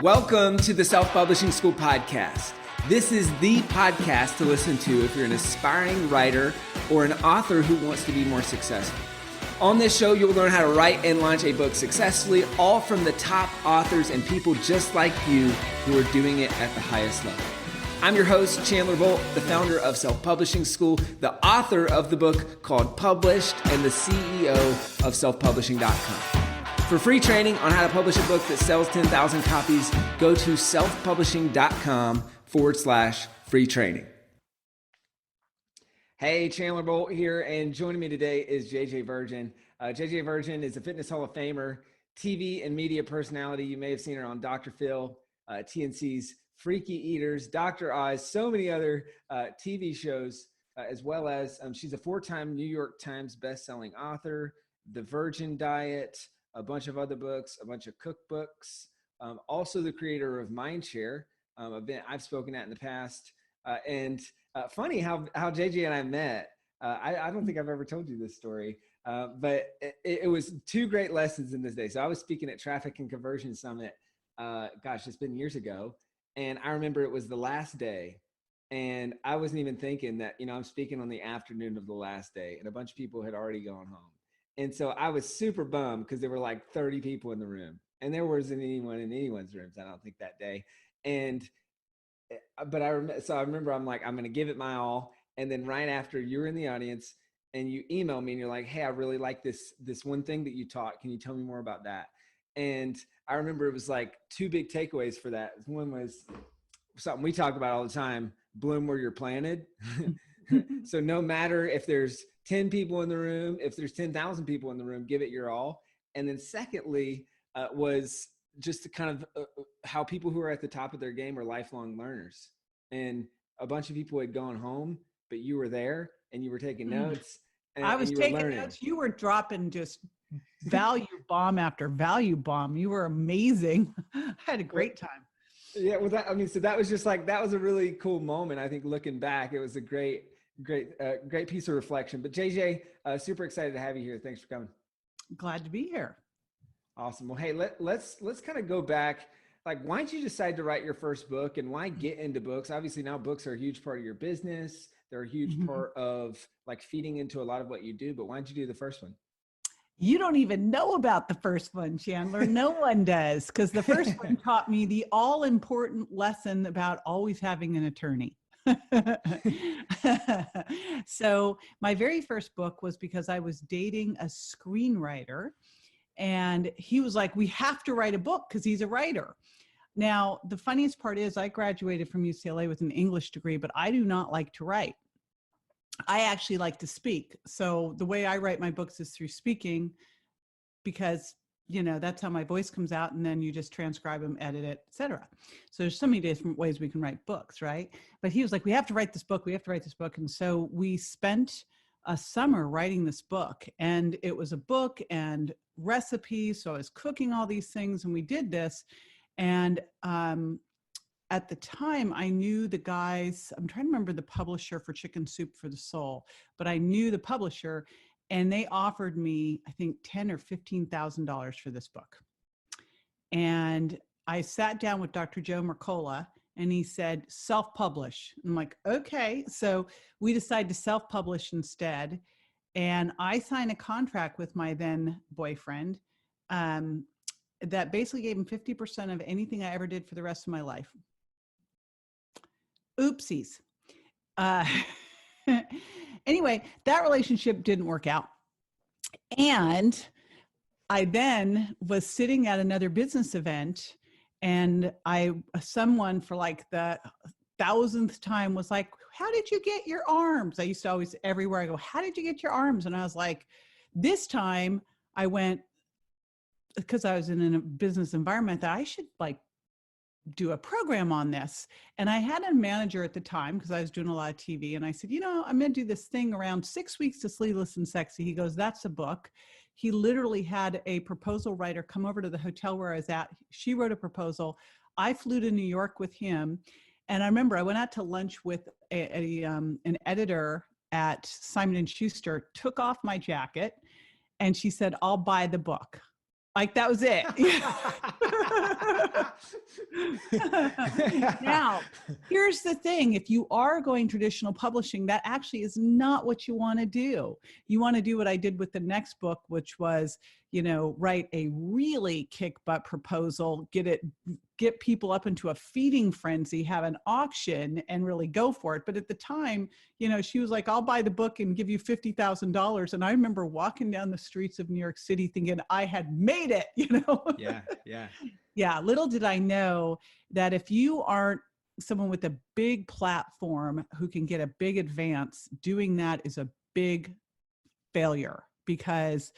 Welcome to the Self-Publishing School podcast. This is the podcast to listen to if you're an aspiring writer or an author who wants to be more successful. On this show, you'll learn how to write and launch a book successfully, all from the top authors and people just like you who are doing it at the highest level. I'm your host, Chandler Bolt, the founder of Self-Publishing School, the author of the book called Published, and the CEO of selfpublishing.com. For free training on how to publish a book that sells 10,000 copies, go to selfpublishing.com/free training. Hey, Chandler Bolt here, and joining me today is JJ Virgin. JJ Virgin is a Fitness Hall of Famer, TV and media personality. You may have seen her on Dr. Phil, TNC's Freaky Eaters, Dr. Oz, so many other TV shows, as well as she's a 4-time New York Times Bestselling Author, The Virgin Diet, a bunch of other books, a bunch of cookbooks, also the creator of Mindshare, event I've spoken at in the past. Funny how JJ and I met. I don't think I've ever told you this story, but it was 2 great lessons in this day. So I was speaking at Traffic and Conversion Summit. It's been years ago. And I remember it was the last day. And I wasn't even thinking that, I'm speaking on the afternoon of the last day and a bunch of people had already gone home. And so I was super bummed because there were like 30 people in the room and there wasn't anyone in anyone's rooms, I don't think, that day. But I remember I'm like, I'm going to give it my all. And then right after, you're in the audience and you email me and you're like, hey, I really like this one thing that you taught. Can you tell me more about that? And I remember it was like 2 big takeaways for that. One was something we talk about all the time: bloom where you're planted. So no matter if there's 10 people in the room, if there's 10,000 people in the room, give it your all. And then secondly, was just to kind of how people who are at the top of their game are lifelong learners. And a bunch of people had gone home, but you were there and you were taking notes. I was taking notes. You were dropping just value bomb after value bomb. You were amazing. I had a great time. Yeah. Well, so that was just like, that was a really cool moment. I think looking back, it was a great piece of reflection. But JJ, super excited to have you here. Thanks for coming. Glad to be here. Awesome. Well, hey, let's kind of go back. Like, why did you decide to write your first book and why get into books? Obviously now books are a huge part of your business. They're a huge part of like feeding into a lot of what you do, but why did you do the first one? You don't even know about the first one, Chandler. No one does, because the first one taught me the all-important lesson about always having an attorney. So my very first book was because I was dating a screenwriter, and he was like, we have to write a book because he's a writer. Now, the funniest part is I graduated from UCLA with an English degree, but I do not like to write. I actually like to speak. So the way I write my books is through speaking, because, that's how my voice comes out, and then you just transcribe them, edit it, etc. So there's so many different ways we can write books, right? But he was like, we have to write this book. We have to write this book. And so we spent a summer writing this book, and it was a book and recipes. So I was cooking all these things, and we did this. And at the time, I knew the guys. I'm trying to remember the publisher for Chicken Soup for the Soul, but I knew the publisher, and they offered me, I think, $10,000 or $15,000 for this book. And I sat down with Dr. Joe Mercola, and he said, self-publish. I'm like, okay. So we decided to self-publish instead. And I signed a contract with my then boyfriend that basically gave him 50% of anything I ever did for the rest of my life. Oopsies. Anyway, that relationship didn't work out. And I then was sitting at another business event, and someone for like the 1,000th time was like, how did you get your arms? I used to always, everywhere I go, how did you get your arms? And I was like, this time I went, because I was in a business environment, that I should like do a program on this. And I had a manager at the time, because I was doing a lot of TV, and I said, I'm going to do this thing around 6 weeks to Sleeveless and Sexy. He goes, that's a book. He literally had a proposal writer come over to the hotel where I was at. She wrote a proposal. I flew to New York with him. And I remember I went out to lunch with an editor at Simon and Schuster, took off my jacket, and she said, I'll buy the book. Like that was it. Now, here's the thing. If you are going traditional publishing, that actually is not what you want to do. You want to do what I did with the next book, which was, write a really kick butt proposal, get people up into a feeding frenzy, have an auction and really go for it. But at the time, she was like, I'll buy the book and give you $50,000. And I remember walking down the streets of New York City thinking I had made it, Yeah. Yeah. Yeah. Little did I know that if you aren't someone with a big platform who can get a big advance, doing that is a big failure, because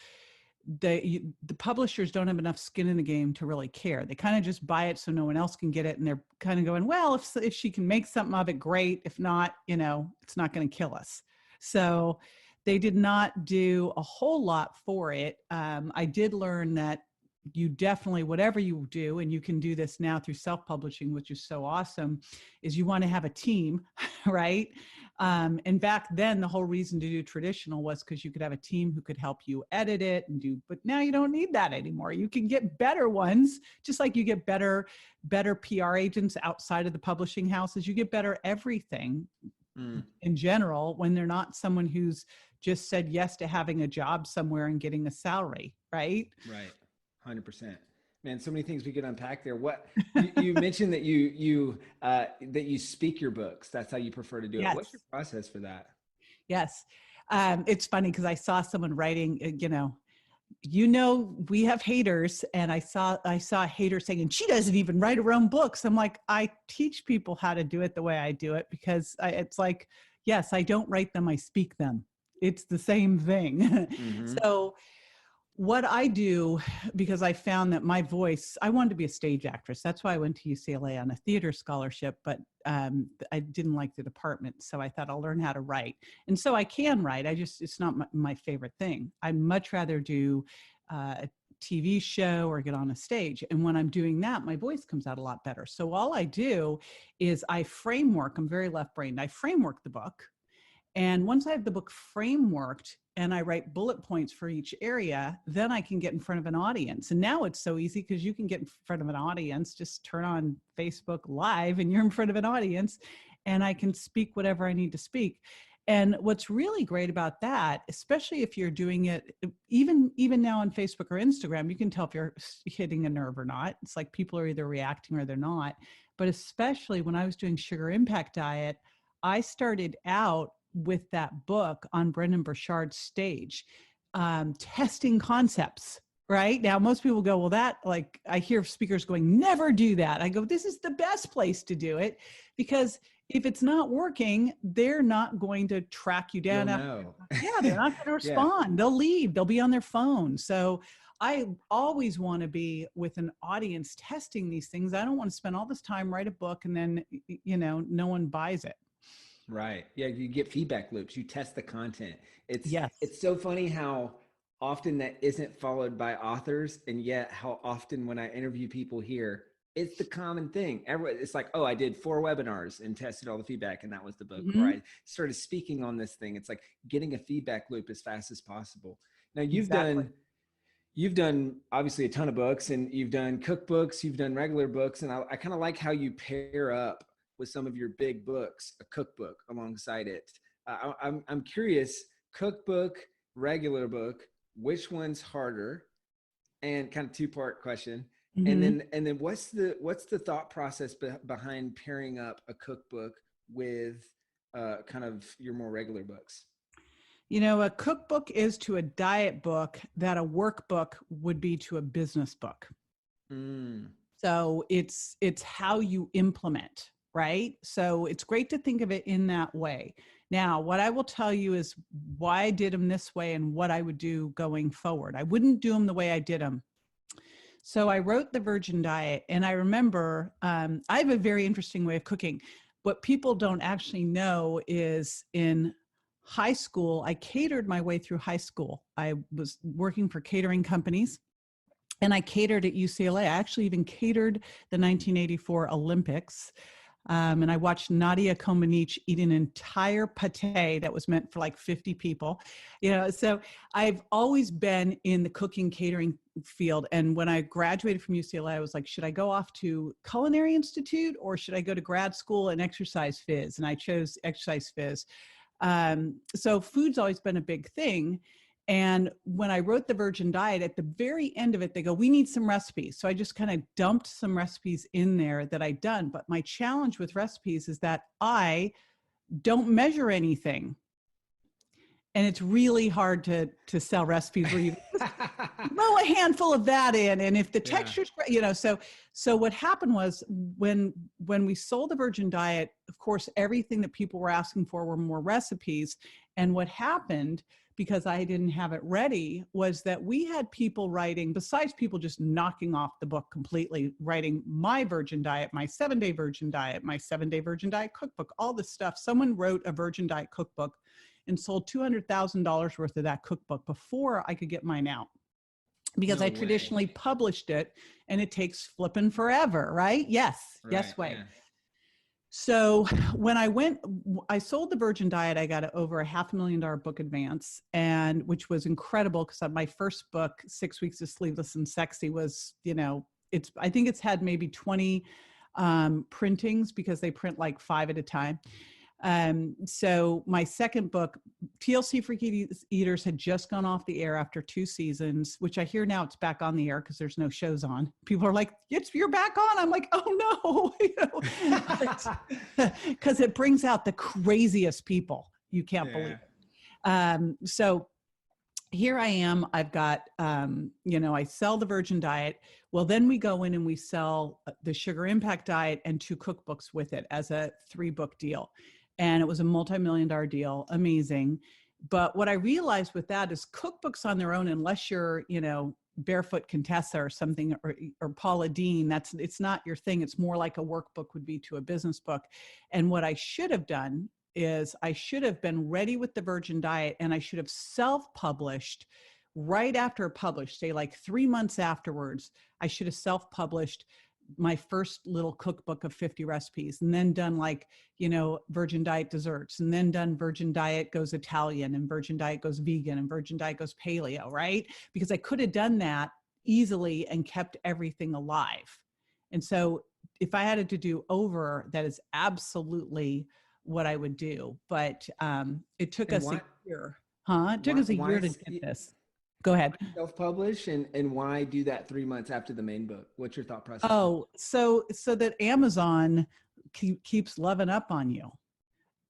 the publishers don't have enough skin in the game to really care. They kind of just buy it so no one else can get it. And they're kind of going, well, if she can make something of it, great. If not, it's not going to kill us. So they did not do a whole lot for it. I did learn that you definitely, whatever you do, and you can do this now through self-publishing, which is so awesome, is you want to have a team, right? And back then, the whole reason to do traditional was because you could have a team who could help you edit it but now you don't need that anymore. You can get better ones, just like you get better PR agents outside of the publishing houses. You get better everything in general when they're not someone who's just said yes to having a job somewhere and getting a salary, right? Right. 100%. Man, so many things we could unpack there. What you mentioned that you speak your books. That's how you prefer to do it. Yes. What's your process for that? Yes. It's funny because I saw someone writing, we have haters, and I saw a hater saying, and she doesn't even write her own books. I'm like, I teach people how to do it the way I do it, because it's like, yes, I don't write them, I speak them. It's the same thing. Mm-hmm. So what I do, because I found that my voice, I wanted to be a stage actress. That's why I went to UCLA on a theater scholarship, but I didn't like the department. So I thought I'll learn how to write. And so I can write. It's not my favorite thing. I'd much rather do a TV show or get on a stage. And when I'm doing that, my voice comes out a lot better. So all I do is I'm very left-brained. I framework the book. And once I have the book frameworked and I write bullet points for each area, then I can get in front of an audience. And now it's so easy because you can get in front of an audience, just turn on Facebook Live and you're in front of an audience, and I can speak whatever I need to speak. And what's really great about that, especially if you're doing it, even now on Facebook or Instagram, you can tell if you're hitting a nerve or not. It's like people are either reacting or they're not. But especially when I was doing Sugar Impact Diet, I started out with that book on Brendan Burchard's stage, testing concepts, right? Now, most people go, well, that, like, I hear speakers going, never do that. I go, this is the best place to do it, because if it's not working, they're not going to track you down. Yeah, they're not going to respond. Yeah. They'll leave. They'll be on their phone. So I always want to be with an audience testing these things. I don't want to spend all this time, write a book, and then, no one buys it. Right. Yeah. You get feedback loops. You test the content. It's so funny how often that isn't followed by authors. And yet how often when I interview people here, it's the common thing. It's like, oh, I did 4 webinars and tested all the feedback, and that was the book. Mm-hmm. Or I started speaking on this thing. It's like getting a feedback loop as fast as possible. Now you've done obviously a ton of books, and you've done cookbooks, you've done regular books. And I kind of like how you pair up with some of your big books, a cookbook alongside it. I'm curious, cookbook, regular book, which one's harder? And kind of 2-part question. Mm-hmm. And then what's the thought process behind pairing up a cookbook with kind of your more regular books? A cookbook is to a diet book that a workbook would be to a business book. So it's how you implement. Right? So it's great to think of it in that way. Now, what I will tell you is why I did them this way and what I would do going forward. I wouldn't do them the way I did them. So I wrote the Virgin Diet, and I remember I have a very interesting way of cooking. What people don't actually know is in high school, I catered my way through high school. I was working for catering companies, and I catered at UCLA. I actually even catered the 1984 Olympics. And I watched Nadia Comaneci eat an entire pate that was meant for like 50 people. So I've always been in the cooking catering field. And when I graduated from UCLA, I was like, should I go off to Culinary Institute or should I go to grad school and exercise phys? And I chose exercise phys. So food's always been a big thing. And when I wrote the Virgin Diet, at the very end of it, they go, we need some recipes. So I just kind of dumped some recipes in there that I'd done. But my challenge with recipes is that I don't measure anything. And it's really hard to sell recipes where you throw a handful of that in. And if the texture's great, so what happened was when we sold the Virgin Diet, of course, everything that people were asking for were more recipes. And what happened, because I didn't have it ready, was that we had people writing, besides people just knocking off the book completely, writing my Virgin Diet, my 7-day Virgin Diet, my 7-day Virgin Diet cookbook, all this stuff. Someone wrote a Virgin Diet cookbook and sold $200,000 worth of that cookbook before I could get mine out. Because I traditionally published it and it takes flipping forever, right? Yes, way. Yeah. So when I sold the Virgin Diet, I got over $500,000 book advance, and which was incredible because my first book, 6 Weeks of Sleeveless and Sexy, was, I think it's had maybe 20 printings because they print like 5 at a time. So my second book, TLC Freaky Eaters, had just gone off the air after 2 seasons, which I hear now it's back on the air because there's no shows on. People are like, you're back on. I'm like, oh no, because it brings out the craziest people. You can't believe it. So here I am, I've got, I sell the Virgin Diet. Well, then we go in and we sell the Sugar Impact Diet and 2 cookbooks with it as a 3-book deal. And it was a multi-million-dollar deal. Amazing. But what I realized with that is cookbooks on their own, unless you're, Barefoot Contessa or something, or Paula Deen, it's not your thing. It's more like a workbook would be to a business book. And what I should have done is I should have been ready with the Virgin Diet, and I should have self-published right after it published, say like 3 months afterwards. I should have self-published my first little cookbook of 50 recipes, and then done Virgin Diet desserts, and then done Virgin Diet goes Italian, and Virgin Diet goes vegan, and Virgin Diet goes paleo, right? Because I could have done that easily and kept everything alive. And so if I had to do over, that is absolutely what I would do. But it took us a year. It took us a year to get this. Go ahead. Self-publish, and why do that 3 months after the main book? What's your thought process? Oh, so that Amazon keeps loving up on you,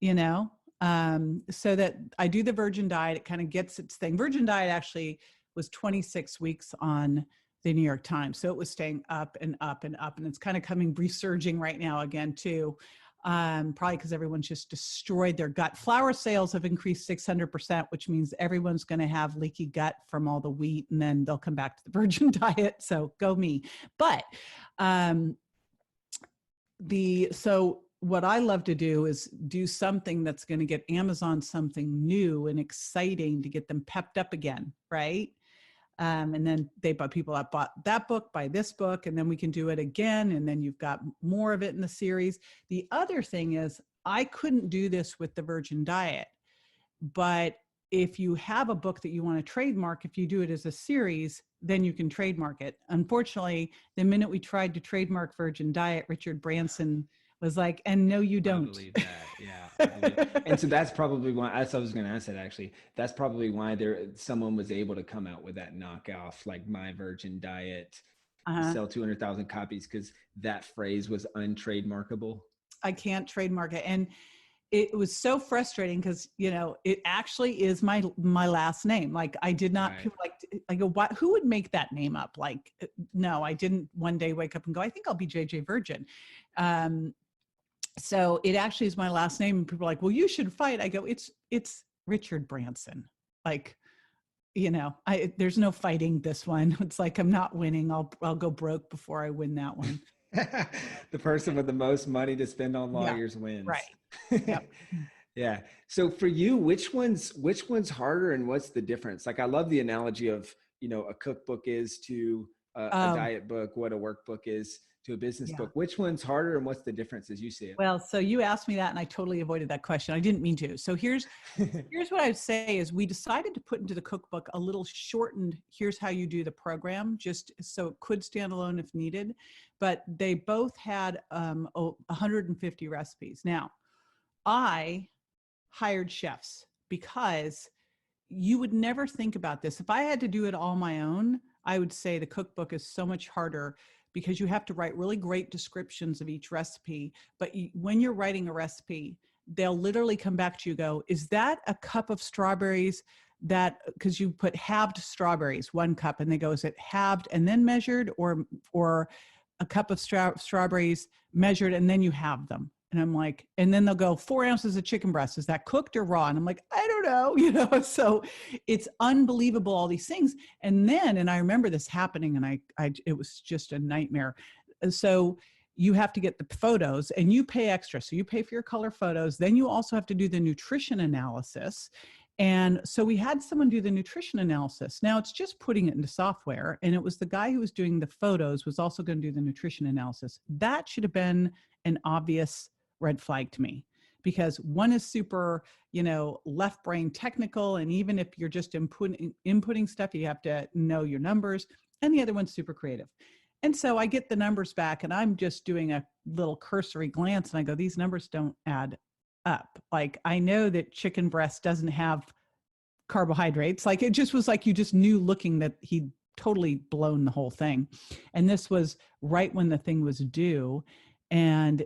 so that I do the Virgin Diet, it kind of gets its thing. Virgin Diet actually was 26 weeks on the New York Times. So it was staying up and up and up, and it's kind of resurging right now again too. Probably because everyone's just destroyed their gut. Flour sales have increased 600%, which means everyone's going to have leaky gut from all the wheat, and then they'll come back to the Virgin Diet. So go me. But so what I love to do is do something that's going to get Amazon something new and exciting to get them pepped up again, right? And then people that bought that book, buy this book, and then we can do it again. And then you've got more of it in the series. The other thing is I couldn't do this with the Virgin Diet, but if you have a book that you want to trademark, if you do it as a series, then you can trademark it. Unfortunately, the minute we tried to trademark Virgin Diet, Richard Branson was like, and no, you don't. I believe that. Yeah. And so that's probably why I was going to ask that, actually. That's probably why someone was able to come out with that knockoff, like My Virgin Diet, sell 200,000 copies, because that phrase was untrademarkable. I can't trademark it. And it was so frustrating because, it actually is my last name. Like I did not, people I go, what, who would make that name up? Like, no, I didn't one day wake up and go, I think I'll be JJ Virgin. So it actually is my last name, and people are like, well, you should fight. I go, it's Richard Branson. Like, there's no fighting this one. It's like, I'm not winning. I'll go broke before I win that one. The person with the most money to spend on lawyers wins. Right. Yep. Yeah. So for you, which one's harder, and what's the difference? Like, I love the analogy of, a cookbook is to a diet book, what a workbook is to a business Yeah. book. Which one's harder, and what's the difference as you see it? Well, so you asked me that and I totally avoided that question. I didn't mean to. So here's what I'd say is we decided to put into the cookbook a little shortened, here's how you do the program, just so it could stand alone if needed. But they both had 150 recipes. Now, I hired chefs because you would never think about this. If I had to do it all my own, I would say the cookbook is so much harder because you have to write really great descriptions of each recipe. But when you're writing a recipe, they'll literally come back to you and go, is that a cup of strawberries that, because you put halved strawberries, 1 cup, and they go, is it halved and then measured, or a cup of strawberries measured and then you have them? And I'm like, and then they'll go 4 ounces of chicken breast. Is that cooked or raw? And I'm like, I don't know, so it's unbelievable, all these things. And I remember this happening and it was just a nightmare. So you have to get the photos and you pay extra. So you pay for your color photos. Then you also have to do the nutrition analysis. And so we had someone do the nutrition analysis. Now it's just putting it into software. And it was the guy who was doing the photos was also going to do the nutrition analysis. That should have been an obvious red flag to me, because one is super, left brain technical. And even if you're just inputting stuff, you have to know your numbers, and the other one's super creative. And so I get the numbers back and I'm just doing a little cursory glance and I go, these numbers don't add up. Like, I know that chicken breast doesn't have carbohydrates. Like, it just was like, you just knew looking that he'd totally blown the whole thing. And this was right when the thing was due. And,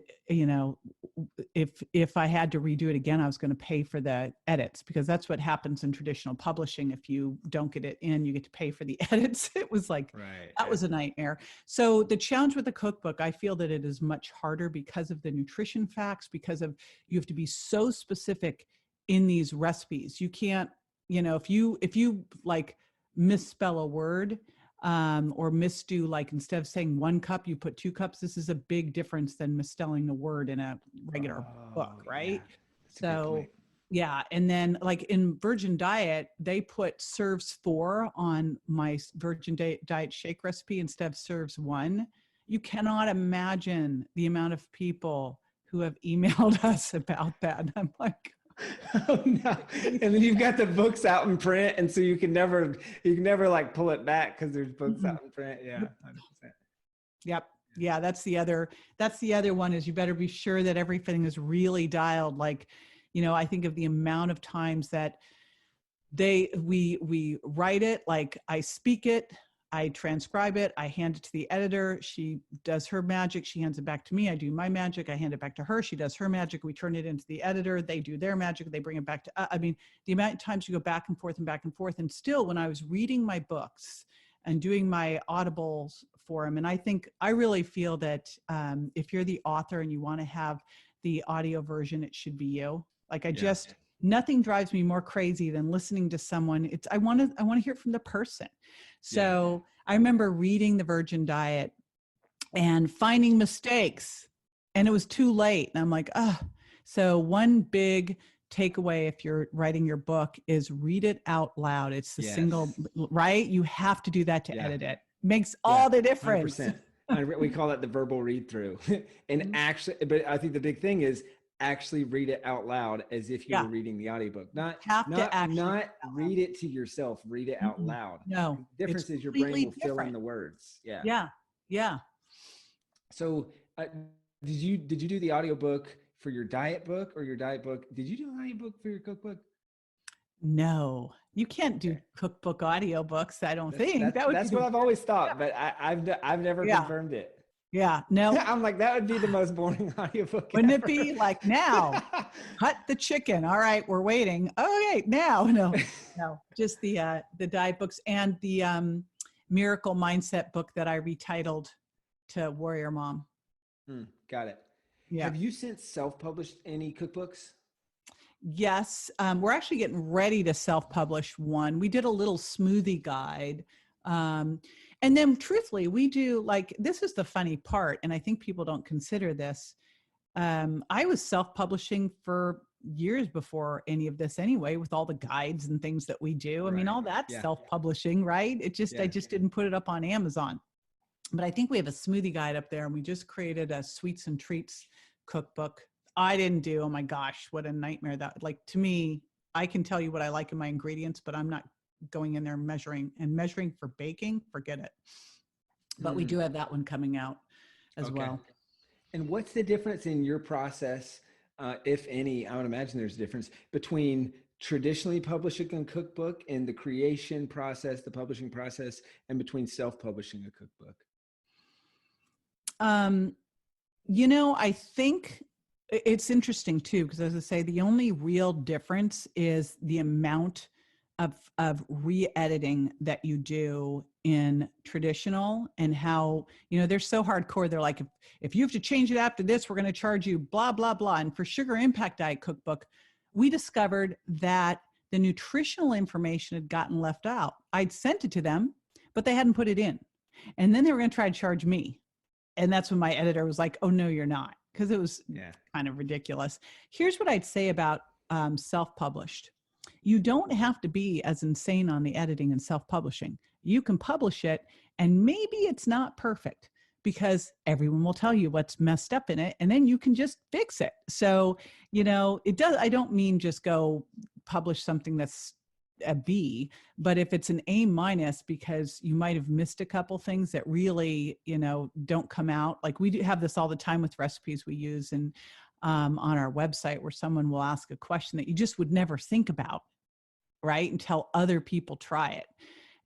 if I had to redo it again, I was going to pay for the edits, because that's what happens in traditional publishing. If you don't get it in, you get to pay for the edits. It was like, that was a nightmare. So the challenge with the cookbook, I feel that it is much harder because of the nutrition facts, because of, you have to be so specific in these recipes. You can't, if you like misspell a word, or misdo, like instead of saying 1 cup, you put 2 cups. This is a big difference than misspelling a word in a regular book, right? So, yeah. And then like in Virgin Diet, they put serves 4 on my Virgin Diet shake recipe instead of serves 1. You cannot imagine the amount of people who have emailed us about that. And I'm like, oh no. And then you've got the books out in print, and so you can never like pull it back because there's books out in print. Yeah, 100%. Yep. Yeah, that's the other one, is you better be sure that everything is really dialed. Like, I think of the amount of times that we write it, like I speak it, I transcribe it, I hand it to the editor, she does her magic, she hands it back to me, I do my magic, I hand it back to her, she does her magic, we turn it into the editor, they do their magic, they bring it back to, the amount of times you go back and forth. And still, when I was reading my books and doing my audibles for them, and I really feel that if you're the author and you want to have the audio version, it should be you. Like, nothing drives me more crazy than listening to someone. I want to hear from the person. So I remember reading the Virgin Diet and finding mistakes, and it was too late. And I'm like, so one big takeaway, if you're writing your book, is read it out loud. It's the single, right? You have to do that to edit it. Makes all the difference. 100%. We call that the verbal read through. And actually, but I think the big thing is actually read it out loud as if you were reading the audiobook. Not read it to yourself, read it out loud. No. The difference is your brain will fill in the words. Yeah. So did you do the audiobook for your diet book, or your diet book? Did you do an audiobook for your cookbook? No, you can't do cookbook audiobooks, I don't think. That's what I've always thought, but I've never confirmed it. Yeah, no. I'm like, that would be the most boring audiobook Wouldn't ever. it be like, now cut the chicken. All right, we're waiting. Okay, now. No, just the diet books and the miracle mindset book that I retitled to Warrior Mom. Got it. Yeah. Have you since self-published any cookbooks? Yes. We're actually getting ready to self-publish one. We did a little smoothie guide. And then truthfully, we do, like, this is the funny part, and I think people don't consider this. I was self-publishing for years before any of this anyway, with all the guides and things that we do. I mean, all that self-publishing, right? I just didn't put it up on Amazon. But I think we have a smoothie guide up there, and we just created a sweets and treats cookbook. I didn't do, oh my gosh, what a nightmare that, like, to me, I can tell you what I like in my ingredients, but I'm not going in there measuring for baking, forget it. But we do have that one coming out as well. And what's the difference in your process, if any? I would imagine there's a difference between traditionally publishing a cookbook and the creation process, the publishing process, and between self-publishing a cookbook. I think it's interesting too, because as I say, the only real difference is the amount of re-editing that you do in traditional, and how, they're so hardcore. They're like, if you have to change it after this, we're going to charge you blah, blah, blah. And for Sugar Impact Diet Cookbook, we discovered that the nutritional information had gotten left out. I'd sent it to them, but they hadn't put it in. And then they were going to try to charge me. And that's when my editor was like, oh, no, you're not. Because it was kind of ridiculous. Here's what I'd say about self-published. You don't have to be as insane on the editing and self-publishing. You can publish it, and maybe it's not perfect, because everyone will tell you what's messed up in it, and then you can just fix it. So, it does. I don't mean just go publish something that's a B, but if it's an A-, because you might have missed a couple things that really, don't come out. Like we do have this all the time with recipes we use and on our website, where someone will ask a question that you just would never think about, right? Until other people try it.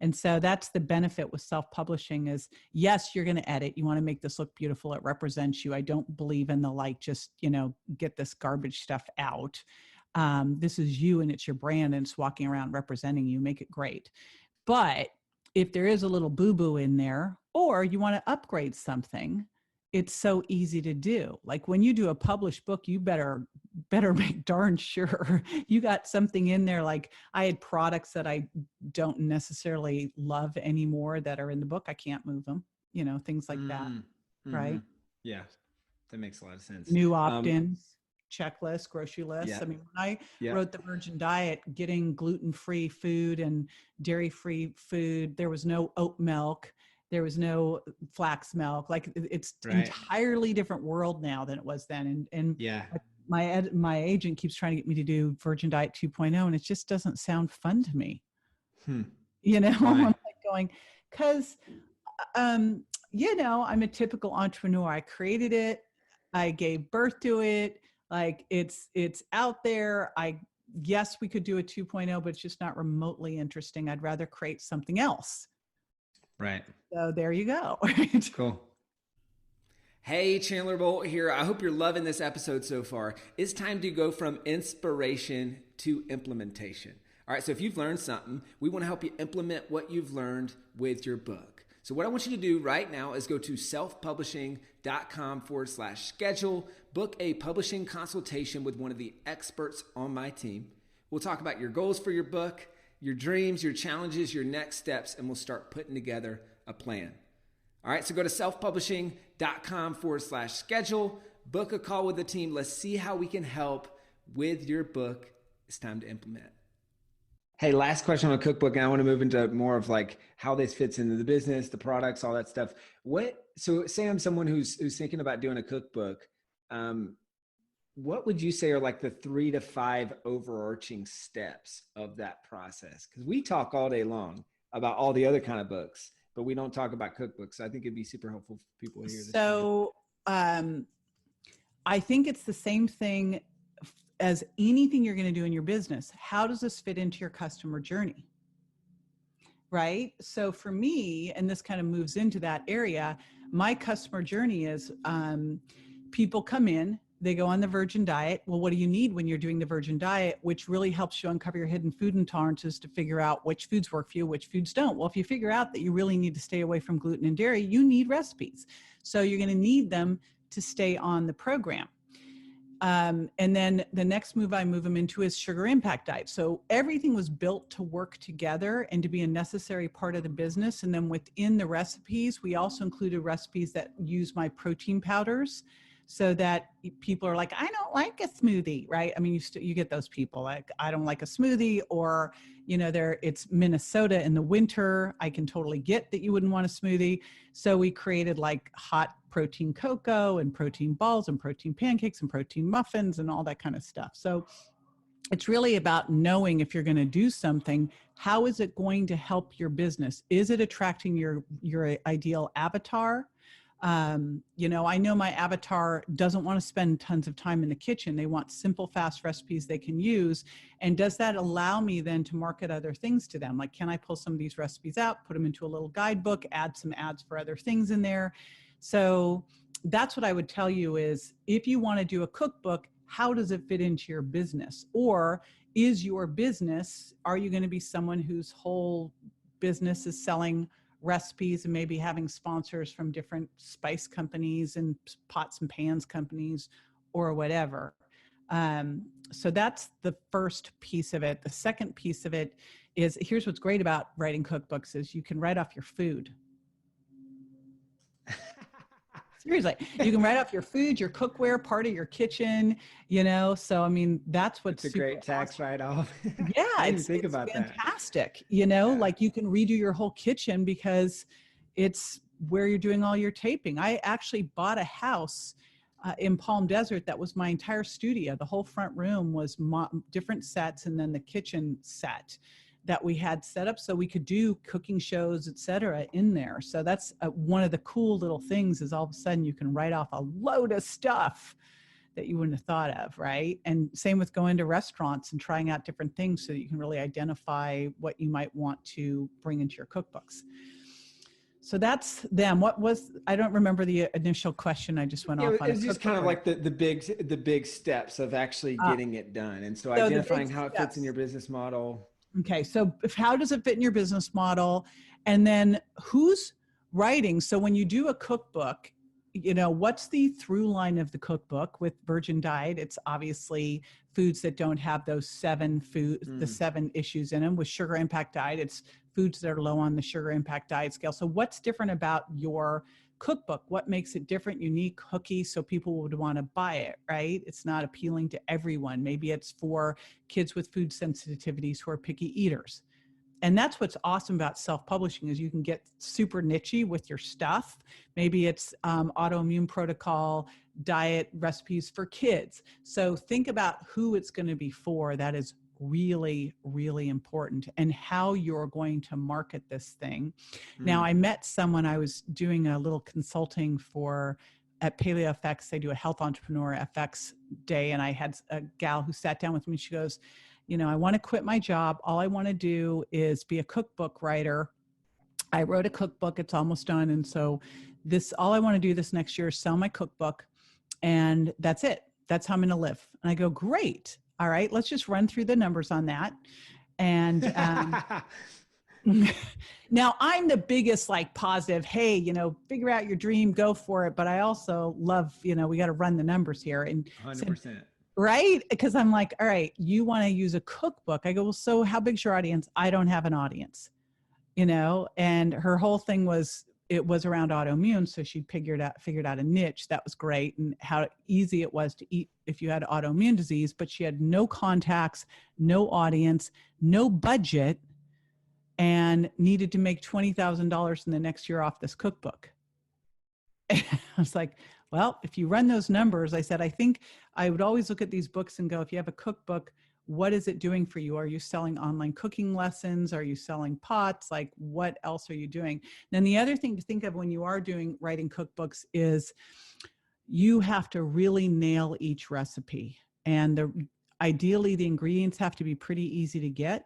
And so that's the benefit with self-publishing is, yes, you're going to edit. You want to make this look beautiful. It represents you. I don't believe in the just, get this garbage stuff out. This is you, and it's your brand, and it's walking around representing you. Make it great. But if there is a little boo-boo in there, or you want to upgrade something, it's so easy to do. Like when you do a published book, you better make darn sure you got something in there. Like I had products that I don't necessarily love anymore that are in the book. I can't move them, things like that. Right. Yeah. That makes a lot of sense. New opt-ins. Checklist, grocery list. Yeah. I mean, when I wrote the Virgin Diet, getting gluten-free food and dairy-free food, there was no oat milk, there was no flax milk. Like it's entirely different world now than it was then. And my agent keeps trying to get me to do Virgin Diet 2.0, and it just doesn't sound fun to me. I'm like going, because I'm a typical entrepreneur. I created it, I gave birth to it. Like it's out there. Yes, we could do a 2.0, but it's just not remotely interesting. I'd rather create something else. Right. So there you go. Cool. Hey, Chandler Bolt here. I hope you're loving this episode so far. It's time to go from inspiration to implementation. All right. So if you've learned something, we want to help you implement what you've learned with your book. So what I want you to do right now is go to selfpublishing.com/schedule, book a publishing consultation with one of the experts on my team. We'll talk about your goals for your book, your dreams, your challenges, your next steps, and we'll start putting together a plan. All right, so go to selfpublishing.com/schedule, book a call with the team. Let's see how we can help with your book. It's time to implement. Hey, last question on a cookbook, and I want to move into more of like how this fits into the business, the products, all that stuff. So say I'm someone who's thinking about doing a cookbook. What would you say are like the 3 to 5 overarching steps of that process? Because we talk all day long about all the other kind of books, but we don't talk about cookbooks. So I think it'd be super helpful for people to hear this. So I think it's the same thing as anything you're going to do in your business. How does this fit into your customer journey? Right? So for me, and this kind of moves into that area, my customer journey is people come in, they go on the Virgin Diet. Well, what do you need when you're doing the Virgin Diet, which really helps you uncover your hidden food intolerances to figure out which foods work for you, which foods don't. Well, if you figure out that you really need to stay away from gluten and dairy, you need recipes. So you're going to need them to stay on the program. And then the next move I move them into is Sugar Impact Diet. So everything was built to work together and to be a necessary part of the business. And then within the recipes, we also included recipes that use my protein powders so that people are like, I don't like a smoothie, right? I mean, you get those people like, I don't like a smoothie, or, it's Minnesota in the winter. I can totally get that you wouldn't want a smoothie. So we created like hot protein cocoa and protein balls and protein pancakes and protein muffins and all that kind of stuff. So it's really about knowing, if you're going to do something, how is it going to help your business? Is it attracting your ideal avatar? I know my avatar doesn't want to spend tons of time in the kitchen. They want simple, fast recipes they can use. And does that allow me then to market other things to them? Like, can I pull some of these recipes out, put them into a little guidebook, add some ads for other things in there? So that's what I would tell you is, if you want to do a cookbook, how does it fit into your business? Or is your business, are you going to be someone whose whole business is selling recipes and maybe having sponsors from different spice companies and pots and pans companies or whatever? So that's the first piece of it. The second piece of it is, here's what's great about writing cookbooks, is you can write off your food. Seriously, you can write off your food, your cookware, part of your kitchen, so I mean, that's what's it's a great tax write-off. Yeah, I didn't think about fantastic. Yeah. Like, you can redo your whole kitchen because it's where you're doing all your taping. I actually bought a house in Palm Desert that was my entire studio. The whole front room was different sets, and then the kitchen set that we had set up so we could do cooking shows, et cetera, in there. So that's one of the cool little things, is all of a sudden you can write off a load of stuff that you wouldn't have thought of, right? And same with going to restaurants and trying out different things so that you can really identify what you might want to bring into your cookbooks. So that's them. I don't remember the initial question. I just went off on it was just kind of like the big steps of actually getting it done. And so identifying how it fits in your business model. Okay. So how does it fit in your business model? And then who's writing? So when you do a cookbook, what's the through line of the cookbook? With Virgin Diet, it's obviously foods that don't have those the 7 issues in them. With Sugar Impact Diet, it's foods that are low on the Sugar Impact Diet scale. So what's different about your cookbook? What makes it different, unique, hooky, so people would want to buy it, right? It's not appealing to everyone. Maybe it's for kids with food sensitivities who are picky eaters. And that's what's awesome about self-publishing, is you can get super nichey with your stuff. Maybe it's autoimmune protocol, diet recipes for kids. So think about who it's going to be for. That is really, really important, and how you're going to market this thing. Now, I met someone, I was doing a little consulting at Paleo FX. They do a health entrepreneur FX day. And I had a gal who sat down with me. She goes, I want to quit my job. All I want to do is be a cookbook writer. I wrote a cookbook. It's almost done. And so all I want to do this next year is sell my cookbook. And that's it. That's how I'm going to live. And I go, great. All right, let's just run through the numbers on that. And now I'm the biggest positive, hey, figure out your dream, go for it. But I also love, we got to run the numbers here. And 100%. Right? Because I'm like, all right, you want to use a cookbook. I go, well, so how big's your audience? I don't have an audience, and her whole thing was, it was around autoimmune. So she figured out a niche that was great, and how easy it was to eat if you had autoimmune disease. But she had no contacts, no audience, no budget, and needed to make $20,000 in the next year off this cookbook. And I was like, well, if you run those numbers, I said, I think I would always look at these books and go, if you have a cookbook, what is it doing for you? Are you selling online cooking lessons? Are you selling pots? Like, what else are you doing? Then the other thing to think of when you are writing cookbooks is, you have to really nail each recipe. And ideally, the ingredients have to be pretty easy to get.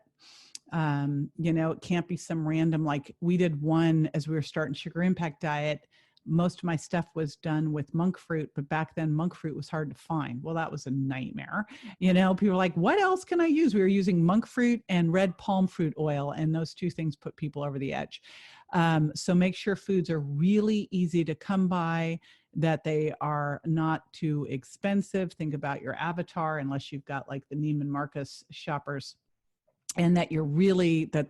It can't be some random, like we did one as we were starting Sugar Impact Diet. Most of my stuff was done with monk fruit, but back then monk fruit was hard to find. Well, that was a nightmare. People were like, what else can I use? We were using monk fruit and red palm fruit oil, and those two things put people over the edge. So make sure foods are really easy to come by, that they are not too expensive. Think about your avatar, unless you've got like the Neiman Marcus shoppers, and that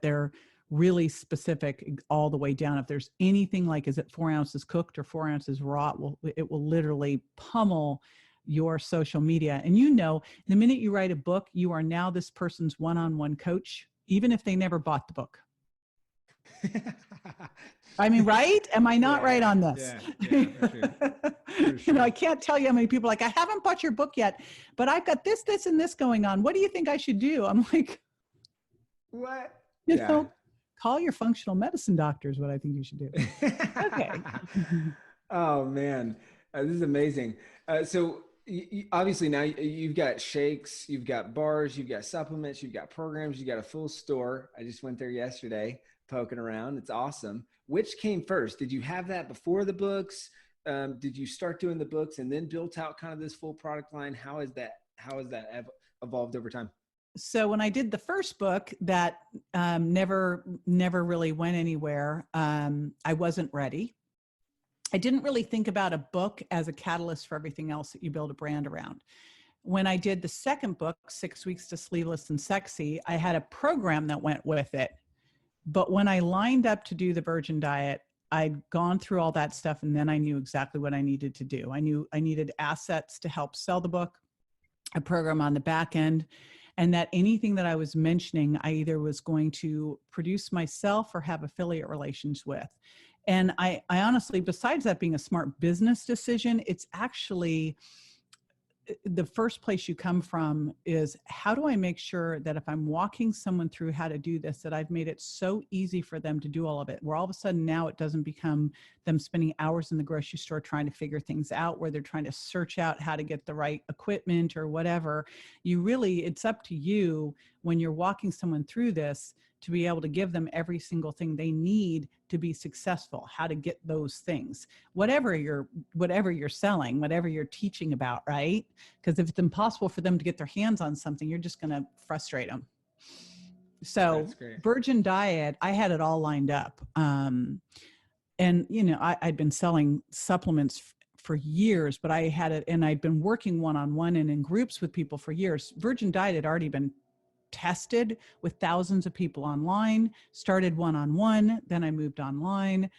they're really specific all the way down. If there's anything like, is it 4 ounces cooked or 4 ounces raw, it will literally pummel your social media. And the minute you write a book, you are now this person's one-on-one coach, even if they never bought the book. I mean, right? Am I not right on this? Yeah, for sure. For sure. I can't tell you how many people are like, I haven't bought your book yet, but I've got this, and this going on. What do you think I should do? I'm like, what? You know, call your functional medicine doctor is what I think you should do. Okay. Oh man, this is amazing. So obviously now you've got shakes, you've got bars, you've got supplements, you've got programs, you got a full store. I just went there yesterday, poking around. It's awesome. Which came first? Did you have that before the books? Did you start doing the books and then built out kind of this full product line? How has that evolved over time? So when I did the first book that never really went anywhere, I wasn't ready. I didn't really think about a book as a catalyst for everything else that you build a brand around. When I did the second book, 6 Weeks to Sleeveless and Sexy, I had a program that went with it. But when I lined up to do the Virgin Diet, I'd gone through all that stuff, and then I knew exactly what I needed to do. I knew I needed assets to help sell the book, a program on the back end, and that anything that I was mentioning, I either was going to produce myself or have affiliate relations with. And I honestly, besides that being a smart business decision, it's actually the first place you come from is, how do I make sure that if I'm walking someone through how to do this, that I've made it so easy for them to do all of it, where all of a sudden now it doesn't become them spending hours in the grocery store trying to figure things out, where they're trying to search out how to get the right equipment or whatever. It's up to you when you're walking someone through this to be able to give them every single thing they need to be successful, how to get those things, whatever you're selling, whatever you're teaching about, right? Because if it's impossible for them to get their hands on something, you're just going to frustrate them. So Virgin Diet, I had it all lined up. And, I'd been selling supplements for years, but I had it, and I'd been working one-on-one and in groups with people for years. Virgin Diet had already been tested with thousands of people online, started one-on-one, then I moved online.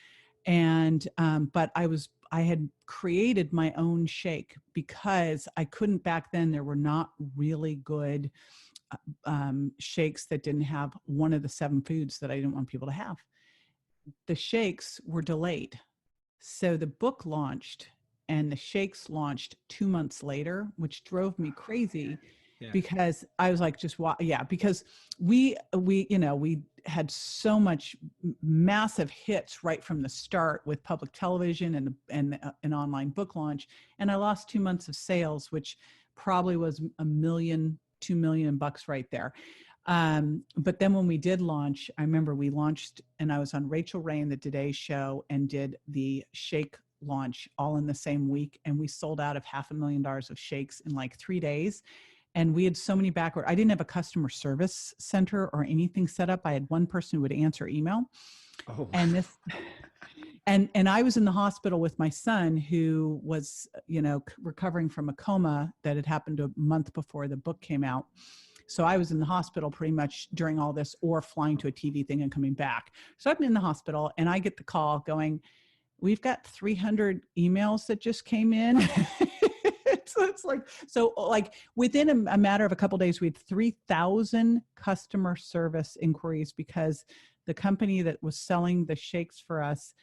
And, but I had created my own shake because I couldn't back then. There were not really good shakes that didn't have one of the 7 foods that I didn't want people to have. The shakes were delayed. So the book launched and the shakes launched 2 months later, which drove me crazy. Yeah. Because I was like, because we had so much massive hits right from the start with public television and an online book launch. And I lost 2 months of sales, which probably was $1 million, $2 million right there. But then when we did launch, I remember we launched, and I was on Rachel Ray and the Today Show and did the shake launch all in the same week. And we sold out of $500,000 of shakes in like 3 days. And we had so many I didn't have a customer service center or anything set up. I had one person who would answer email. Oh. And I was in the hospital with my son, who was, recovering from a coma that had happened a month before the book came out. So I was in the hospital pretty much during all this, or flying to a TV thing and coming back. So I'm in the hospital and I get the call going, we've got 300 emails that just came in. So like within a matter of a couple of days, we had 3,000 customer service inquiries, because the company that was selling the shakes for us,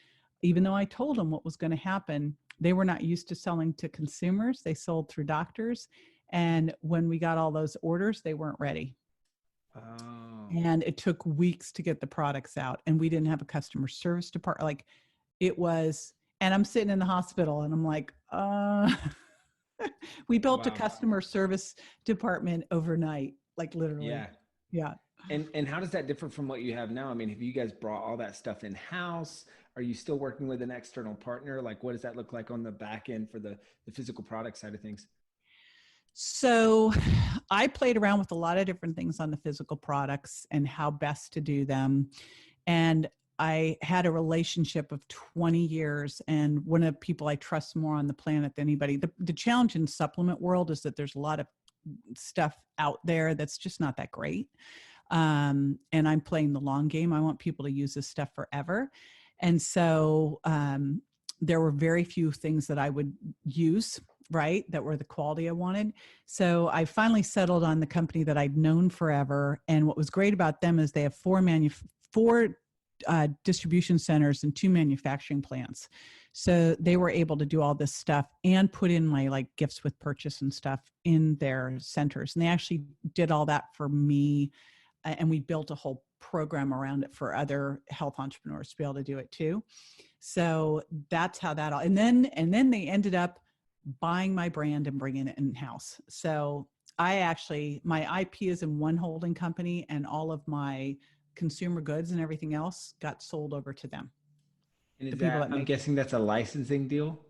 even though I told them what was going to happen, they were not used to selling to consumers. They sold through doctors. And when we got all those orders, they weren't ready. Oh. And it took weeks to get the products out. And we didn't have a customer service department. Like it was, and I'm sitting in the hospital and I'm like, we built a customer service department overnight, like literally. Yeah. Yeah. And how does that differ from what you have now? I mean, have you guys brought all that stuff in house? Are you still working with an external partner? Like, what does that look like on the back end for the physical product side of things? So I played around with a lot of different things on the physical products and how best to do them. And I had a relationship of 20 years, and one of the people I trust more on the planet than anybody. The challenge in supplement world is that there's a lot of stuff out there that's just not that great. And I'm playing the long game. I want people to use this stuff forever. And so there were very few things that I would use, right, that were the quality I wanted. So I finally settled on the company that I'd known forever. And what was great about them is they have four distribution centers and 2 manufacturing plants. So they were able to do all this stuff and put in my like gifts with purchase and stuff in their centers. And they actually did all that for me. And we built a whole program around it for other health entrepreneurs to be able to do it too. So that's how that all, and then they ended up buying my brand and bringing it in-house. So my IP is in one holding company, and all of my consumer goods and everything else got sold over to them. And is that, I'm guessing that's a licensing deal?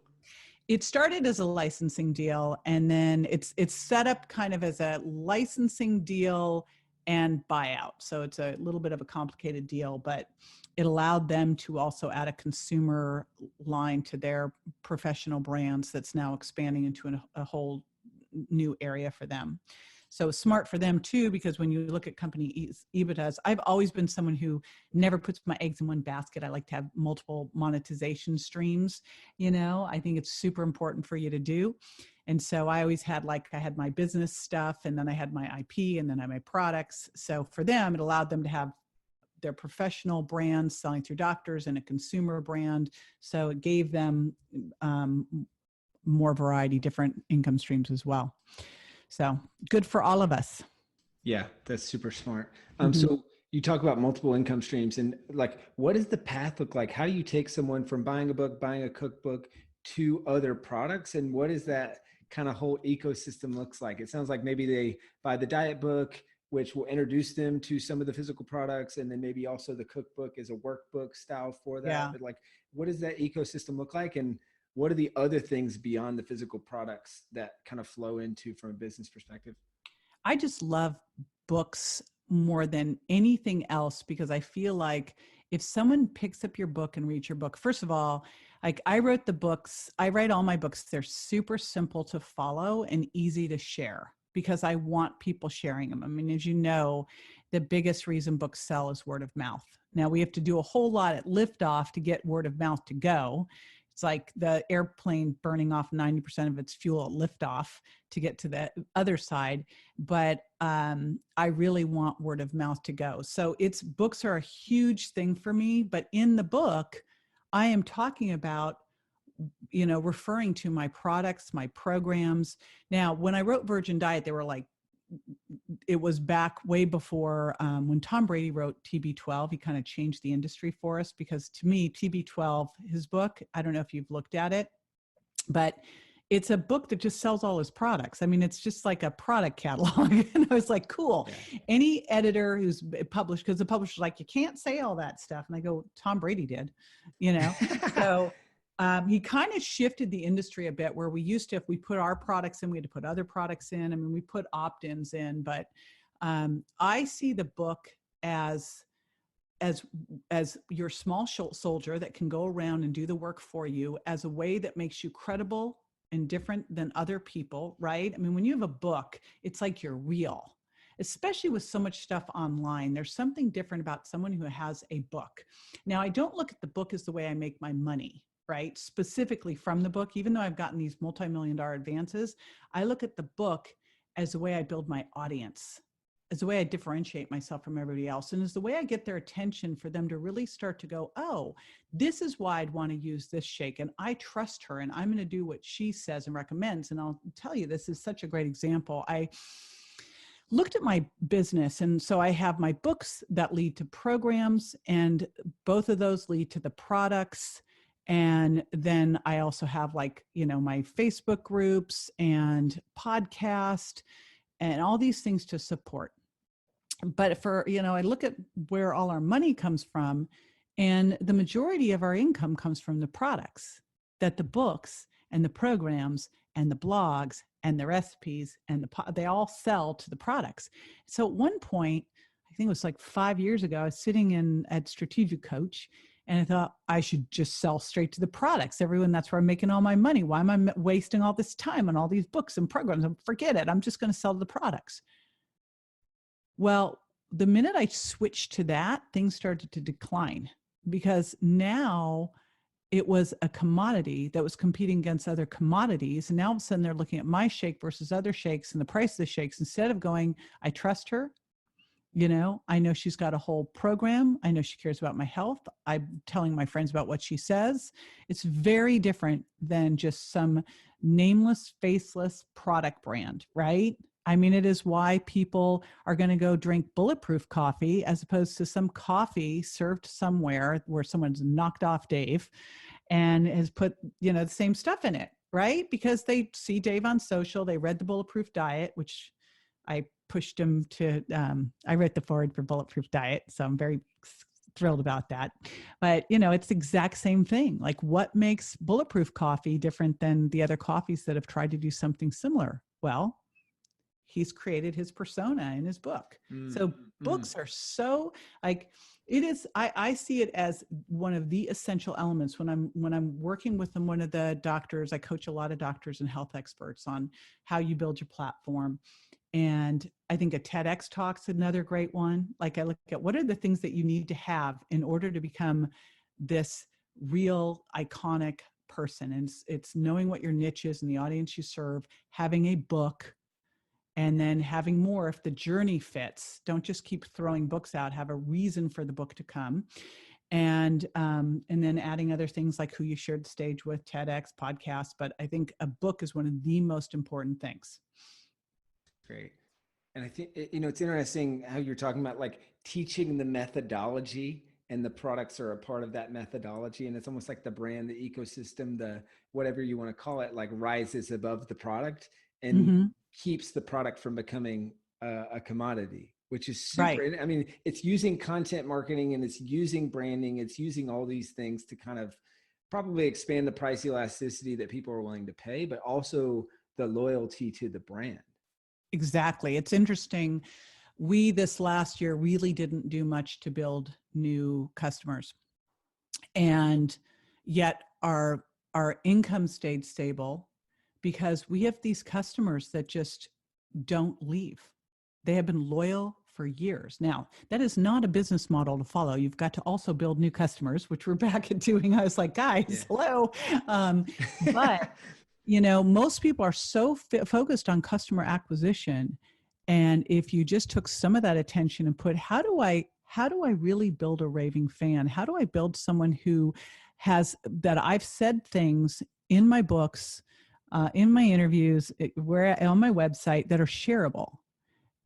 It started as a licensing deal, and then it's set up kind of as a licensing deal and buyout. So it's a little bit of a complicated deal, but it allowed them to also add a consumer line to their professional brands that's now expanding into a whole new area for them. So smart for them too, because when you look at company EBITDAs, I've always been someone who never puts my eggs in one basket. I like to have multiple monetization streams. I think it's super important for you to do. And so I always had I had my business stuff, and then I had my IP, and then I had my products. So for them, it allowed them to have their professional brands selling through doctors and a consumer brand. So it gave them more variety, different income streams as well. So good for all of us. Yeah, that's super smart. So you talk about multiple income streams, and what does the path look like? How do you take someone from buying a book, buying a cookbook, to other products? And what is that kind of whole ecosystem looks like? It sounds like maybe they buy the diet book, which will introduce them to some of the physical products. And then maybe also the cookbook is a workbook style for that. Yeah. But what does that ecosystem look like? And what are the other things beyond the physical products that kind of flow into from a business perspective? I just love books more than anything else, because I feel like if someone picks up your book and reads your book, first of all, I wrote the books, I write all my books. They're super simple to follow and easy to share, because I want people sharing them. I mean, as you know, the biggest reason books sell is word of mouth. Now we have to do a whole lot at liftoff to get word of mouth to go. It's like the airplane burning off 90% of its fuel at liftoff to get to the other side. But I really want word of mouth to go. So books are a huge thing for me. But in the book, I am talking about, referring to my products, my programs. Now, when I wrote Virgin Diet, they were it was back way before when Tom Brady wrote TB12. He kind of changed the industry for us, because to me, TB12, his book, I don't know if you've looked at it, but it's a book that just sells all his products. I mean, it's just like a product catalog. And I was like, cool. Yeah. Any editor who's published, because the publisher's like, you can't say all that stuff. And I go, Tom Brady did, So he kind of shifted the industry a bit, where we used to, if we put our products in, we had to put other products in. I mean, we put opt-ins in, but I see the book as your small soldier that can go around and do the work for you, as a way that makes you credible and different than other people, right? I mean, when you have a book, it's like you're real, especially with so much stuff online. There's something different about someone who has a book. Now, I don't look at the book as the way I make my money, right? Specifically from the book, even though I've gotten these multi-million-dollar advances, I look at the book as the way I build my audience, as the way I differentiate myself from everybody else, and as the way I get their attention for them to really start to go, oh, this is why I'd want to use this shake, and I trust her, and I'm going to do what she says and recommends. And I'll tell you, this is such a great example. I looked at my business, and so I have my books that lead to programs, and both of those lead to the products. And then I also have my Facebook groups and podcast and all these things to support. But I look at where all our money comes from, and the majority of our income comes from the products that the books and the programs and the blogs and the recipes and they all sell to the products. So at one point, I think it was 5 years ago, I was sitting at Strategic Coach, and I thought I should just sell straight to the products. That's where I'm making all my money. Why am I wasting all this time on all these books and programs? Forget it. I'm just going to sell to the products. Well, the minute I switched to that, things started to decline, because now it was a commodity that was competing against other commodities. And now all of a sudden they're looking at my shake versus other shakes and the price of the shakes, instead of going, I trust her. I know she's got a whole program. I know she cares about my health. I'm telling my friends about what she says. It's very different than just some nameless, faceless product brand, right? I mean, it is why people are going to go drink bulletproof coffee as opposed to some coffee served somewhere where someone's knocked off Dave and has put, the same stuff in it, right? Because they see Dave on social, they read the Bulletproof Diet, which I pushed him to, I wrote the foreword for Bulletproof Diet. So I'm very thrilled about that. But, it's the exact same thing. Like, what makes bulletproof coffee different than the other coffees that have tried to do something similar? Well, he's created his persona in his book. So books are so like, it is, I see it as one of the essential elements when I'm working with them. One of the doctors, I coach a lot of doctors and health experts on how you build your platform. And I think a TEDx talk's another great one. Like, I look at what are the things that you need to have in order to become this real iconic person. And it's knowing what your niche is and the audience you serve, having a book, and then having more if the journey fits. Don't just keep throwing books out, have a reason for the book to come. And then adding other things like who you shared the stage with, TEDx, podcasts. But I think a book is one of the most important things. Great. And I think, it's interesting how you're talking about like teaching the methodology, and the products are a part of that methodology. And it's almost like the brand, the ecosystem, the whatever you want to call it, like rises above the product and keeps the product from becoming a commodity, which is super. Right. I mean, it's using content marketing and it's using branding. It's using all these things to kind of probably expand the price elasticity that people are willing to pay, but also the loyalty to the brand. Exactly. It's interesting. We, this last year, really didn't do much to build new customers. And yet our income stayed stable because we have these customers that just don't leave. They have been loyal for years. Now, that is not a business model to follow. You've got to also build new customers, which we're back at doing. I was like, guys, hello. But most people are so focused on customer acquisition. And if you just took some of that attention and put, how do I really build a raving fan? How do I build someone who has, that I've said things in my books, in my interviews, on my website that are shareable,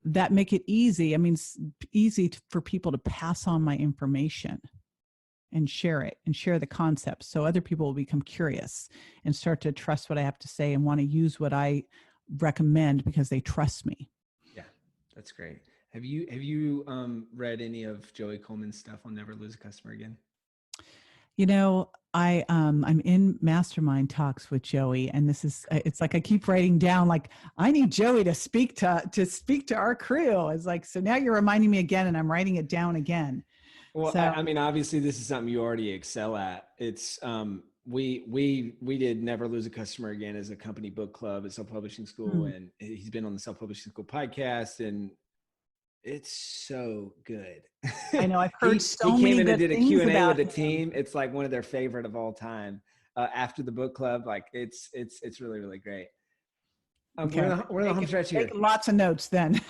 that make it easy. I mean, it's easy for people to pass on my information and share it and share the concepts. So other people will become curious and start to trust what I have to say and want to use what I recommend because they trust me. Yeah, that's great. Have you read any of Joey Coleman's stuff on Never Lose a Customer Again? I'm in mastermind talks with Joey, and this is, it's like I keep writing down, like, I need Joey to speak to our crew. It's like, so now you're reminding me again, and I'm writing it down again. Well, so, I mean, obviously this is something you already excel at. It's, we did Never Lose a Customer Again as a company book club at Self-Publishing School. And he's been on the Self-Publishing School podcast, and it's so good. I know, I've heard he came in and did a Q&A with the him. team. It's like one of their favorite of all time. After the book club, like it's really, really great. Okay. We're in the home stretch here. Lots of notes then.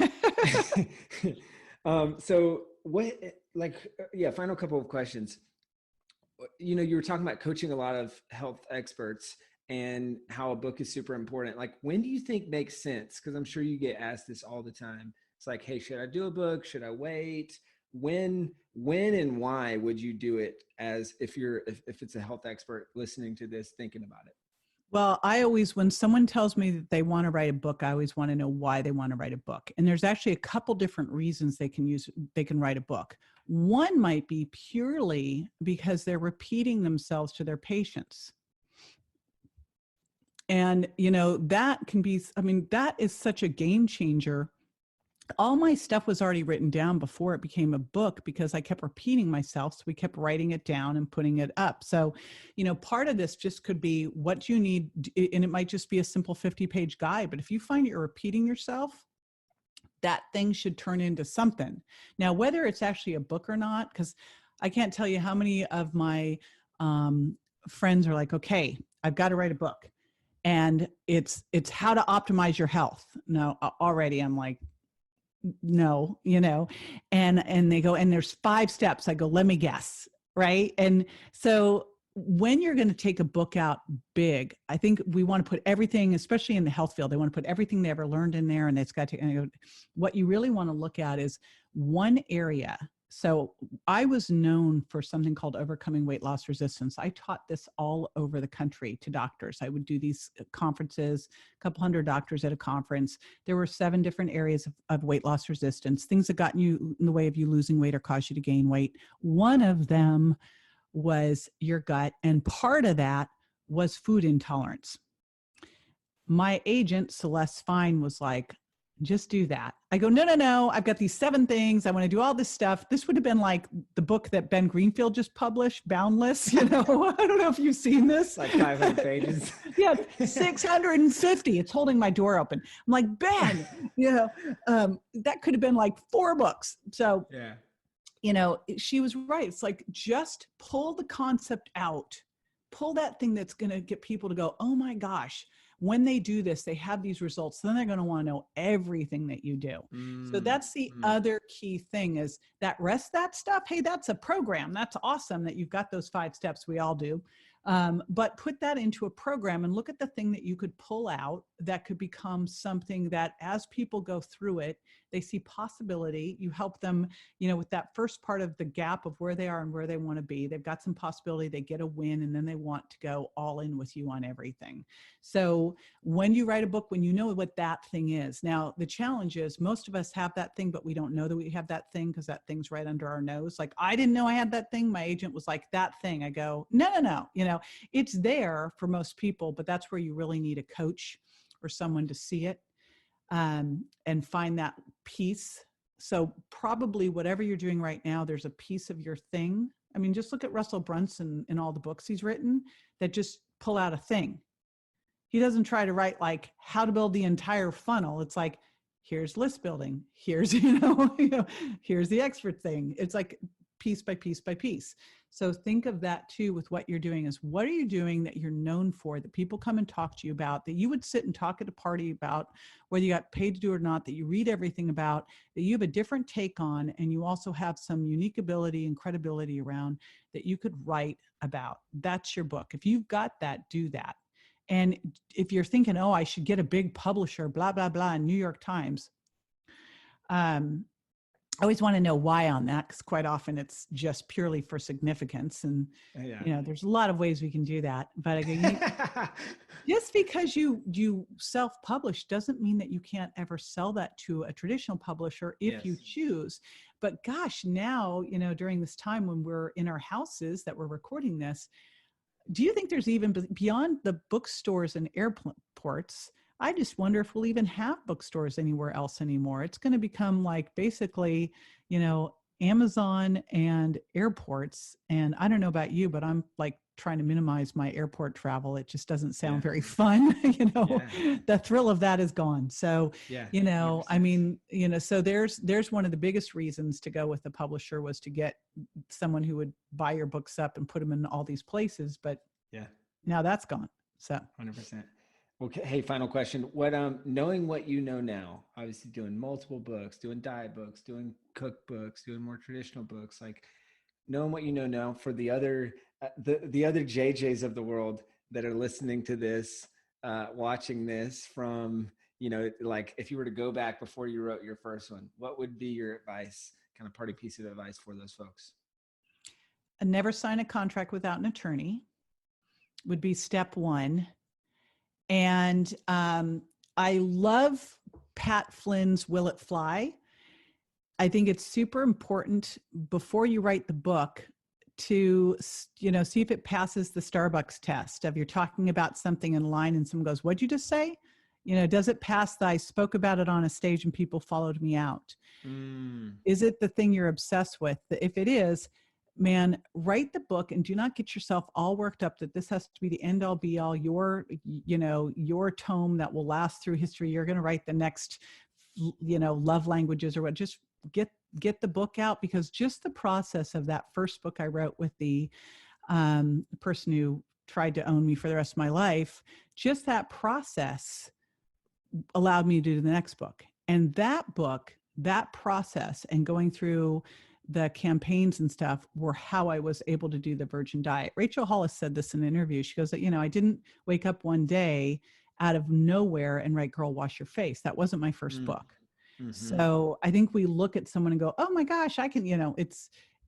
So what, final couple of questions. You were talking about coaching a lot of health experts and how a book is super important. Like, when do you think makes sense? Because I'm sure you get asked this all the time. It's like, hey, should I do a book? Should I wait? When and why would you do it, as if it's a health expert listening to this, thinking about it? Well, when someone tells me that they want to write a book, I always want to know why they want to write a book. And there's actually a couple different reasons they can write a book. One might be purely because they're repeating themselves to their patients. And, that can be, that is such a game changer. All my stuff was already written down before it became a book because I kept repeating myself. So we kept writing it down and putting it up. So, part of this just could be what you need. And it might just be a simple 50-page guide. But if you find you're repeating yourself, that thing should turn into something. Now, whether it's actually a book or not, because I can't tell you how many of my friends are like, okay, I've got to write a book, and it's how to optimize your health. No, already I'm like, no, and they go, and there's 5 steps. I go, let me guess. Right. And so when you're going to take a book out big, I think we want to put everything, especially in the health field, they want to put everything they ever learned in there. And it's got to, what you really want to look at is one area. So I was known for something called overcoming weight loss resistance. I taught this all over the country to doctors. I would do these conferences, a couple hundred doctors at a conference. There were 7 different areas of weight loss resistance, things that got you in the way of you losing weight or caused you to gain weight. One of them was your gut, and part of that was food intolerance. My agent, Celeste Fine, was like, just do that. I go, no. I've got these 7 things. I want to do all this stuff. This would have been like the book that Ben Greenfield just published, Boundless. I don't know if you've seen this. Like 500 pages. Yeah, 650. It's holding my door open. I'm like, Ben, that could have been like 4 books. So, she was right. It's like, just pull the concept out, pull that thing that's going to get people to go, oh my gosh, when they do this, they have these results. Then they're going to want to know everything that you do. So that's the other key thing, is that that stuff. Hey, that's a program. That's awesome that you've got those 5 steps. We all do. But put that into a program and look at the thing that you could pull out that could become something that, as people go through it, they see possibility. You help them, with that first part of the gap of where they are and where they want to be. They've got some possibility, they get a win, and then they want to go all in with you on everything. So when you write a book, when you know what that thing is, now the challenge is most of us have that thing, but we don't know that we have that thing because that thing's right under our nose. Like, I didn't know I had that thing. My agent was like, that thing. I go, no. It's there for most people, but that's where you really need a coach or someone to see it and find that piece. So probably whatever you're doing right now, there's a piece of your thing. I mean, just look at Russell Brunson and all the books he's written that just pull out a thing. He doesn't try to write like how to build the entire funnel. It's like, here's list building. Here's, here's the expert thing. It's like piece by piece by piece. So think of that too with what you're doing, is what are you doing that you're known for, that people come and talk to you about, that you would sit and talk at a party about, whether you got paid to do it or not, that you read everything about, that you have a different take on, and you also have some unique ability and credibility around that you could write about. That's your book. If you've got that, do that. And if you're thinking, oh, I should get a big publisher, blah, blah, blah, in New York Times, I always want to know why on that, because quite often it's just purely for significance. And, there's a lot of ways we can do that. But just because you self-publish doesn't mean that you can't ever sell that to a traditional publisher if you choose. But gosh, now, during this time when we're in our houses that we're recording this, do you think there's even beyond the bookstores and airports? I just wonder if we'll even have bookstores anywhere else anymore. It's going to become like basically, Amazon and airports. And I don't know about you, but I'm like trying to minimize my airport travel. It just doesn't sound very fun. The thrill of that is gone. So, I mean, so there's one of the biggest reasons to go with the publisher was to get someone who would buy your books up and put them in all these places. But now that's gone. So 100%. Okay. Hey, final question. What, knowing what you know now, obviously doing multiple books, doing diet books, doing cookbooks, doing more traditional books, like knowing what you know now, for the other, the other JJs of the world that are listening to this, watching this from, like if you were to go back before you wrote your first one, what would be your advice, kind of party piece of advice for those folks? Never sign a contract without an attorney would be step 1. And I love Pat Flynn's Will It Fly? I think it's super important before you write the book to, see if it passes the Starbucks test of you're talking about something in line and someone goes, what'd you just say? Does it pass the, I spoke about it on a stage and people followed me out? Is it the thing you're obsessed with? If it is, man, write the book and do not get yourself all worked up that this has to be the end all be all, your tome that will last through history. You're going to write the next love languages or what, just get the book out, because just the process of that first book I wrote with the person who tried to own me for the rest of my life, just that process allowed me to do the next book. And that book, that process and going through the campaigns and stuff were how I was able to do the Virgin Diet. Rachel Hollis said this in an interview. She goes, I didn't wake up one day out of nowhere and write Girl, Wash Your Face. That wasn't my first book. Mm-hmm. So I think we look at someone and go, oh my gosh, I can,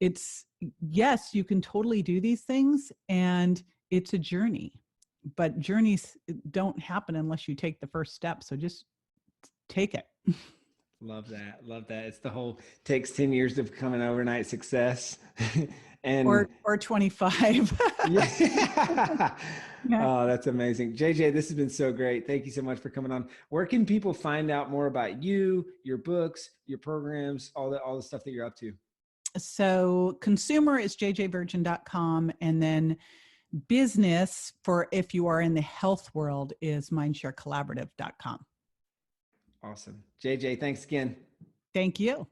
it's yes, you can totally do these things, and it's a journey, but journeys don't happen unless you take the first step. So just take it. Love that. Love that. It's the whole takes 10 years to become an overnight success. And or 25. Yeah. Oh, that's amazing. JJ, this has been so great. Thank you so much for coming on. Where can people find out more about you, your books, your programs, all the stuff that you're up to? So consumer is jjvirgin.com, and then business, for if you are in the health world, is mindsharecollaborative.com. Awesome. JJ, thanks again. Thank you.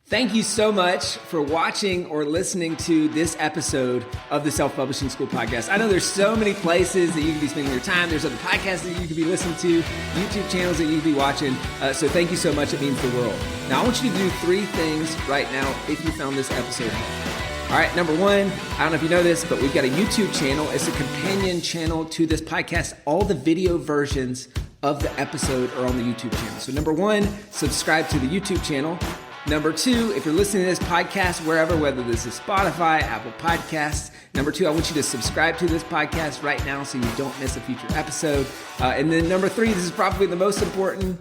Thank you so much for watching or listening to this episode of the Self-Publishing School podcast. I know there's so many places that you can be spending your time. There's other podcasts that you could be listening to, YouTube channels that you could be watching. So thank you so much. It means the world. Now, I want you to do 3 things right now if you found this episode helpful. All right, number 1, I don't know if you know this, but we've got a YouTube channel. It's a companion channel to this podcast. All the video versions of the episode are on the YouTube channel. So number 1, subscribe to the YouTube channel. Number 2, if you're listening to this podcast wherever, whether this is Spotify, Apple Podcasts, number 2, I want you to subscribe to this podcast right now so you don't miss a future episode. And then number 3, this is probably the most important,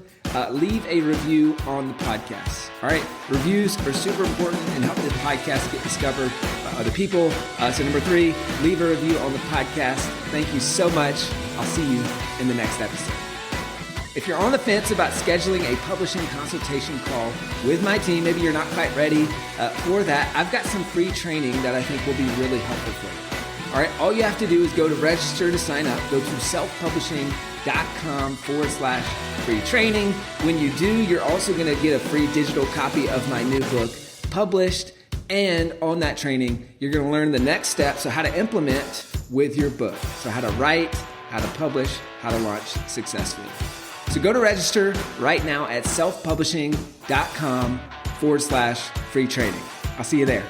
leave a review on the podcast. All right, reviews are super important and help this podcast get discovered by other people. So number 3, leave a review on the podcast. Thank you so much. I'll see you in the next episode. If you're on the fence about scheduling a publishing consultation call with my team, maybe you're not quite ready for that, I've got some free training that I think will be really helpful for you. All right, all you have to do is go to register to sign up. Go to selfpublishing.com/free training. When you do, you're also going to get a free digital copy of my new book published. And on that training, you're going to learn the next steps, so how to implement with your book. So how to write, how to publish, how to launch successfully. So go to register right now at selfpublishing.com/free training. I'll see you there.